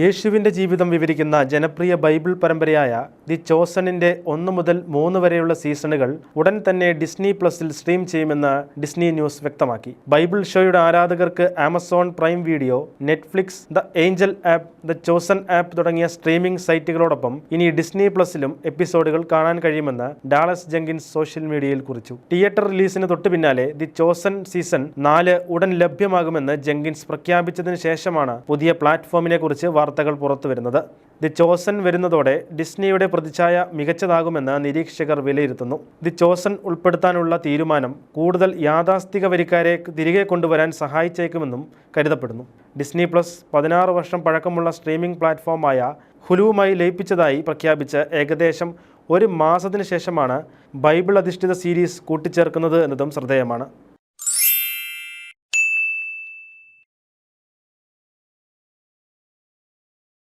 യേശുവിൻ്റെ ജീവിതം വിവരിക്കുന്ന ജനപ്രിയ ബൈബിൾ പരമ്പരയായ ദി ചോസനിൻ്റെ 1 മുതൽ 3 വരെയുള്ള സീസണുകൾ ഉടൻ തന്നെ ഡിസ്നി പ്ലസിൽ സ്ട്രീം ചെയ്യുമെന്ന് ഡിസ്നി ന്യൂസ് വ്യക്തമാക്കി. ബൈബിൾ ഷോയുടെ ആരാധകർക്ക് Amazon prime video, Netflix, the Angel app, the chosen app തുടങ്ങിയ സ്ട്രീമിംഗ് സൈറ്റുകളോടൊപ്പം ഇനി ഡിസ്നി പ്ലസിലും എപ്പിസോഡുകൾ കാണാൻ കഴിയുമെന്ന് ഡാളസ് ജെങ്കിൻസ് സോഷ്യൽ മീഡിയയിൽ കുറിച്ചു. തിയേറ്റർ റിലീസിന് തൊട്ടു പിന്നാലെ ദി ചോസൻ സീസൺ 4 ഉടൻ ലഭ്യമാകുമെന്ന് ജെങ്കിൻസ് പ്രഖ്യാപിച്ചതിന് ശേഷമാണ് പുതിയ പ്ലാറ്റ്ഫോമിനെ കുറിച്ച് വാർത്തകൾ പുറത്തുവരുന്നത്. ദി ചോസൻ വരുന്നതോടെ ഡിസ്നിയുടെ പ്രതിച്ഛായ മികച്ചതാകുമെന്ന് നിരീക്ഷകർ വിലയിരുത്തുന്നു. ദി ചോസൻ ഉൾപ്പെടുത്താനുള്ള തീരുമാനം കൂടുതൽ യാഥാസ്ഥിക വരിക്കാരെ തിരികെ കൊണ്ടുവരാൻ സഹായിച്ചേക്കുമെന്നും കരുതപ്പെടുന്നു. ഡിസ്നി പ്ലസ് 16 വർഷം പഴക്കമുള്ള സ്ട്രീമിംഗ് പ്ലാറ്റ്ഫോമായ ഹുലുവുമായി ലയിപ്പിച്ചതായി പ്രഖ്യാപിച്ച് ഏകദേശം 1 മാസത്തിന് ശേഷമാണ് ബൈബിൾ അധിഷ്ഠിത സീരീസ് കൂട്ടിച്ചേർക്കുന്നത് എന്നതും ശ്രദ്ധേയമാണ്.